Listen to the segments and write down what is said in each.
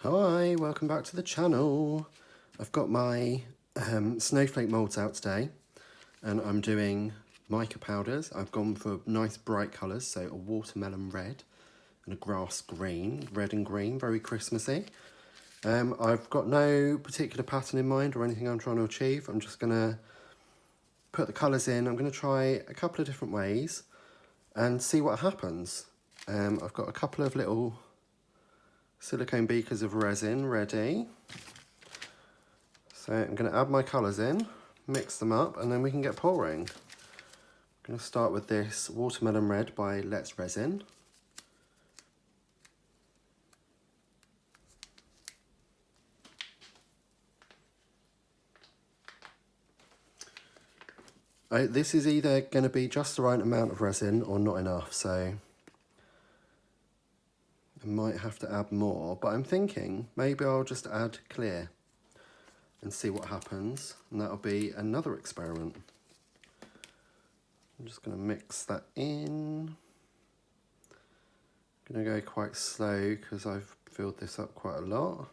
Hi, welcome back to the channel. I've got my snowflake moulds out today and I'm doing mica powders. I've gone for nice bright colours, so a watermelon red and a grass green, red and green, very Christmassy. I've got no particular pattern in mind or anything I'm trying to achieve. I'm just going to put the colours in. I'm going to try a couple of different ways and see what happens. I've got a couple of little silicone beakers of resin ready. So I'm going to add my colours in, mix them up, and then we can get pouring. I'm going to start with this watermelon red by Let's Resin. This is either going to be just the right amount of resin or not enough, so I might have to add more, but I'm thinking maybe I'll just add clear and see what happens, and that'll be another experiment. I'm just going to mix that in. I'm going to go quite slow because I've filled this up quite a lot.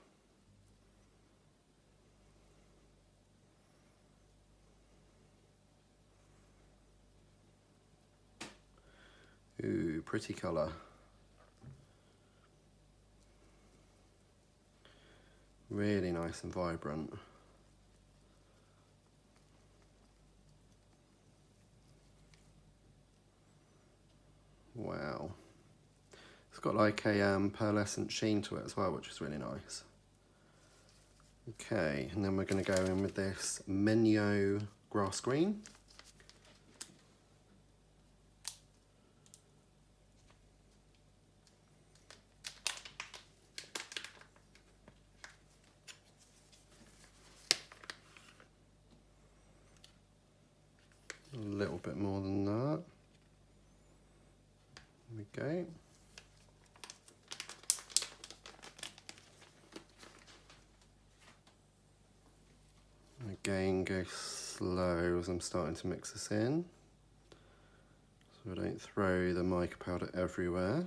Ooh, pretty colour. Really nice and vibrant. Wow. It's got like a pearlescent sheen to it as well, which is really nice. Okay, and then we're going to go in with this Menio grass green. A little bit more than that. There we go. Again, go slow as I'm starting to mix this in, so I don't throw the mica powder everywhere.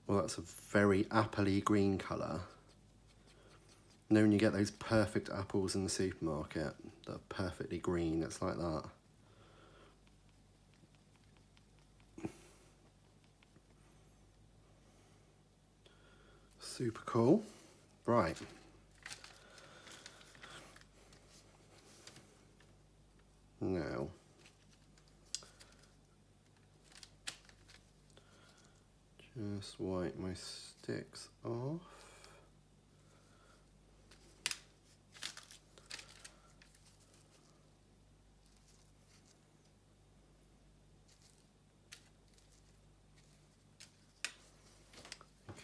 Well, that's a very appley green colour. You know when you get those perfect apples in the supermarket that are perfectly green, it's like that. Super cool. Right. Now, just wipe my sticks off.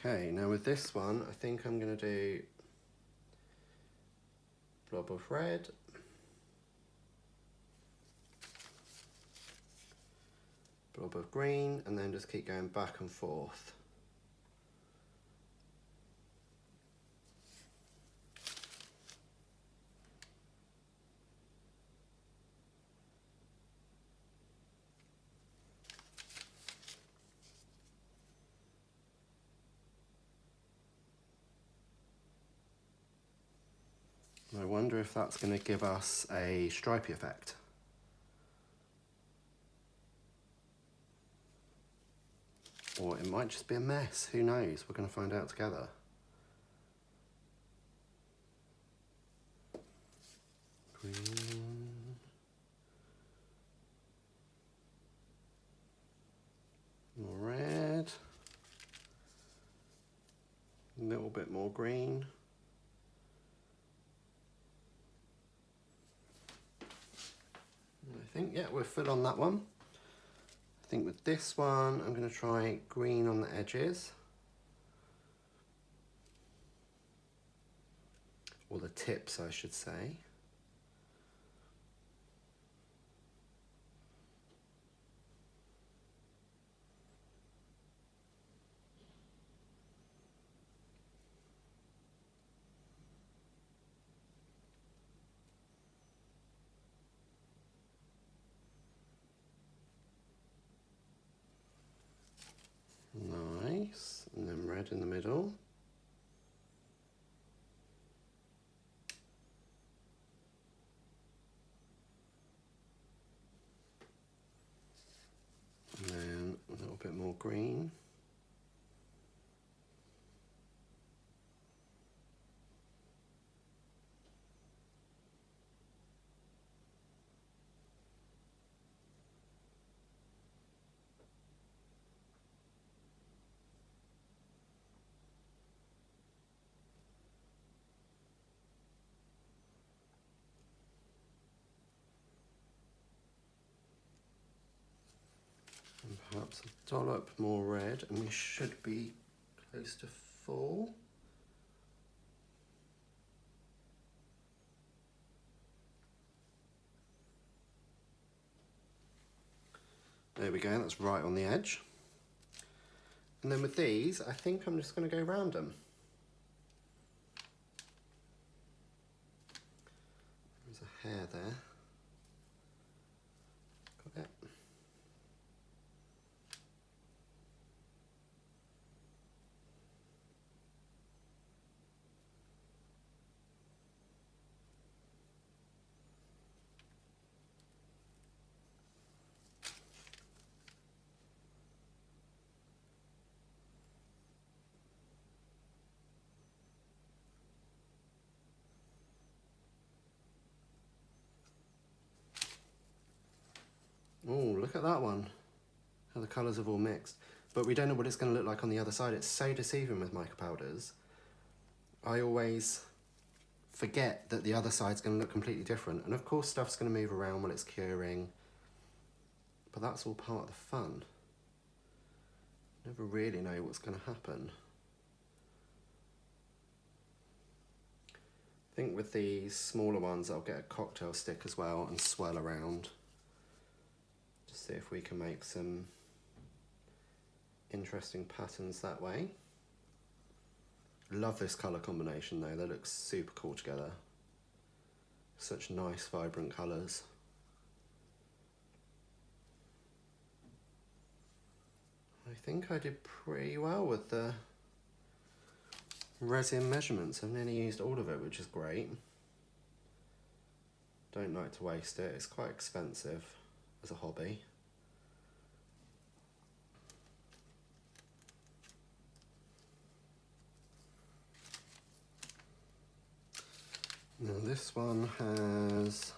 Okay, now with this one, I think I'm going to do a blob of red, blob of green, and then just keep going back and forth. I wonder if that's going to give us a stripy effect. Or it might just be a mess, who knows, we're going to find out together. Green. More red. A little bit more green. I think, yeah, we're full on that one. I think with this one, I'm going to try green on the edges. Or the tips, I should say. red in the middle. And then a little bit more green. And perhaps a dollop more red, and we should be close to full. There we go, that's right on the edge. And then with these, I think I'm just going to go round them. There's a hair there. Got it. Oh, look at that one. How the colours have all mixed. But we don't know what it's going to look like on the other side. It's so deceiving with mica powders. I always forget that the other side's going to look completely different. And of course stuff's going to move around while it's curing. But that's all part of the fun. Never really know what's going to happen. I think with these smaller ones I'll get a cocktail stick as well and swirl around. Just see if we can make some interesting patterns that way. Love this colour combination though, they look super cool together. Such nice vibrant colours. I think I did pretty well with the resin measurements. I've nearly used all of it, which is great. Don't like to waste it, it's quite expensive as a hobby. Now this one has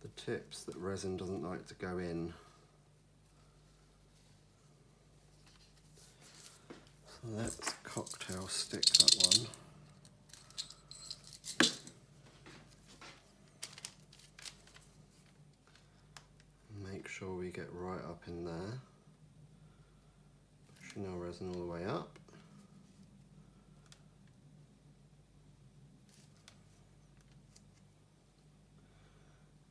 the tips that resin doesn't like to go in. So let's cocktail stick that one. Make sure we get right up in there. Pushing our resin all the way up.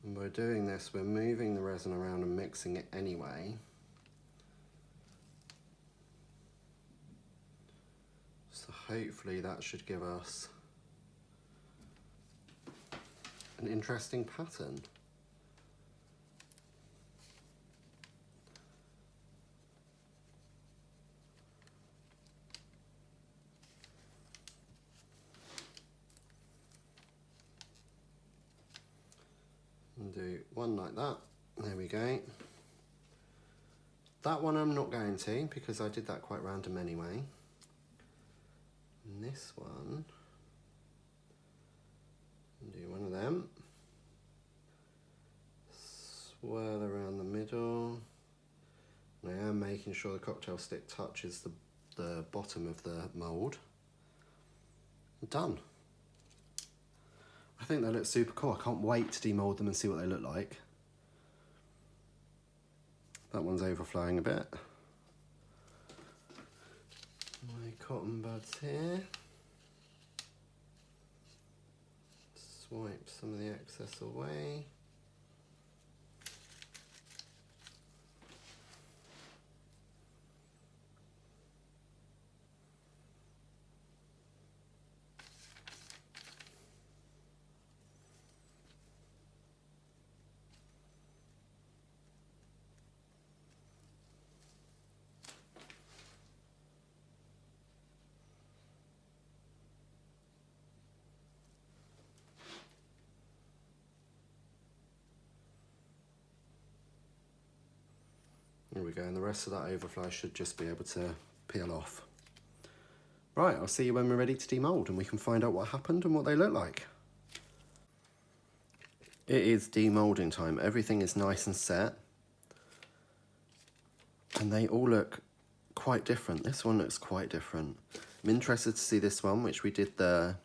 And by doing this, we're moving the resin around and mixing it anyway. So hopefully that should give us an interesting pattern. And do one like that. There we go. That one I'm not going to because I did that quite random anyway. And this one, do one of them. Swirl around the middle. And I am making sure the cocktail stick touches the bottom of the mould. Done. I think they look super cool. I can't wait to demold them and see what they look like. That one's overflowing a bit. My cotton buds here. Swipe some of the excess away. There we go, and the rest of that overflow should just be able to peel off. Right, I'll see you when we're ready to demold and we can find out what happened and what they look like. It is demolding time. Everything is nice and set. And they all look quite different. This one looks quite different. I'm interested to see this one, which we did the,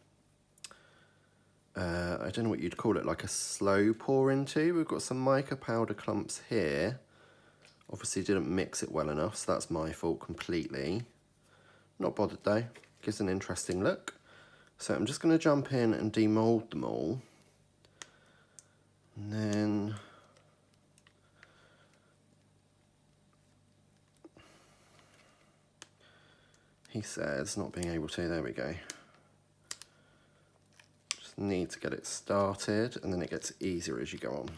I don't know what you'd call it, like a slow pour into. We've got some mica powder clumps here. Obviously didn't mix it well enough, so that's my fault completely. Not bothered though, gives an interesting look. So I'm just going to jump in and demold them all. And then he says not being able to, there we go. Just need to get it started and then it gets easier as you go on.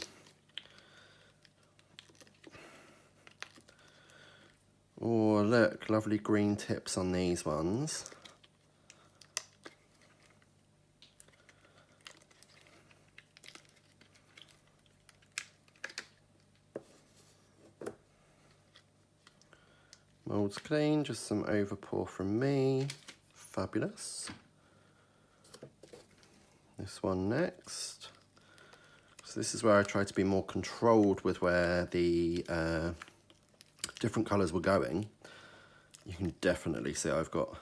Oh look, lovely green tips on these ones. Mold's clean, just some overpour from me. Fabulous. This one next. So this is where I try to be more controlled with where the different colours were going. You can definitely see I've got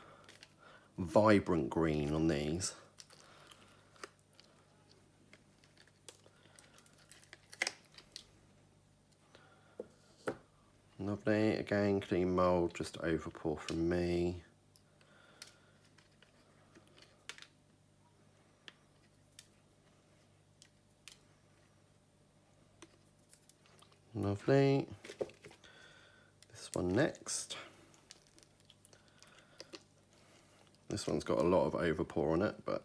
vibrant green on these. Lovely, again clean mould, just overpour from me. Lovely. This one next. This one's got a lot of overpour on it, but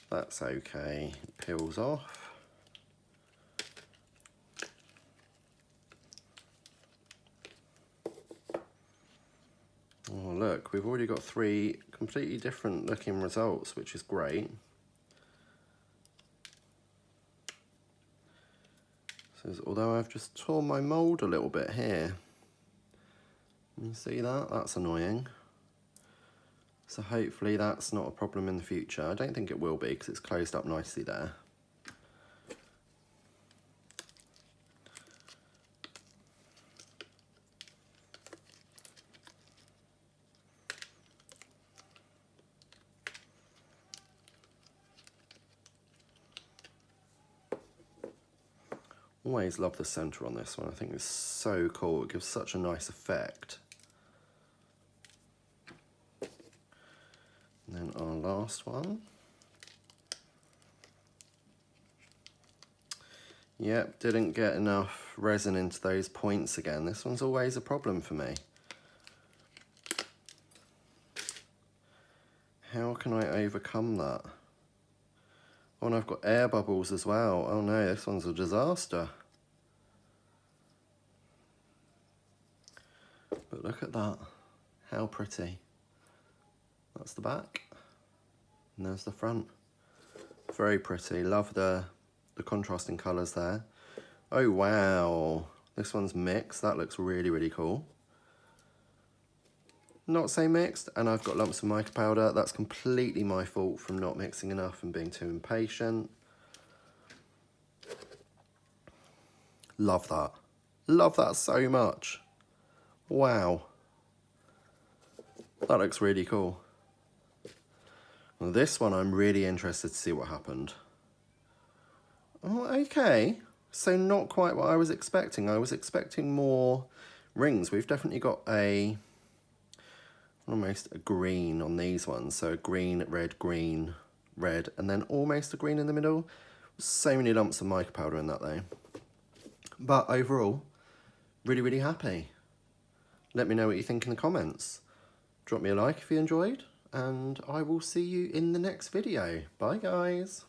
that's okay. It peels off. Oh look, we've already got 3 completely different looking results, which is great. So although I've just torn my mould a little bit here. You see that? That's annoying. So hopefully that's not a problem in the future. I don't think it will be because it's closed up nicely there. Always love the centre on this one. I think it's so cool. It gives such a nice effect. And then our last one. Yep, didn't get enough resin into those points again. This one's always a problem for me. How can I overcome that? Oh, and I've got air bubbles as well. Oh no, this one's a disaster. But look at that. How pretty. That's the back. And there's the front. Very pretty. Love the contrasting colours there. Oh wow. This one's mixed. That looks really, really cool. Not so mixed, and I've got lumps of mica powder. That's completely my fault from not mixing enough and being too impatient. Love that. Love that so much. Wow. That looks really cool. Well, this one I'm really interested to see what happened. Oh, okay. So not quite what I was expecting. I was expecting more rings. We've definitely got almost a green on these ones. So green, red, and then almost a green in the middle. So many lumps of mica powder in that though. But overall, really, really happy. Let me know what you think in the comments. Drop me a like if you enjoyed, and I will see you in the next video. Bye guys.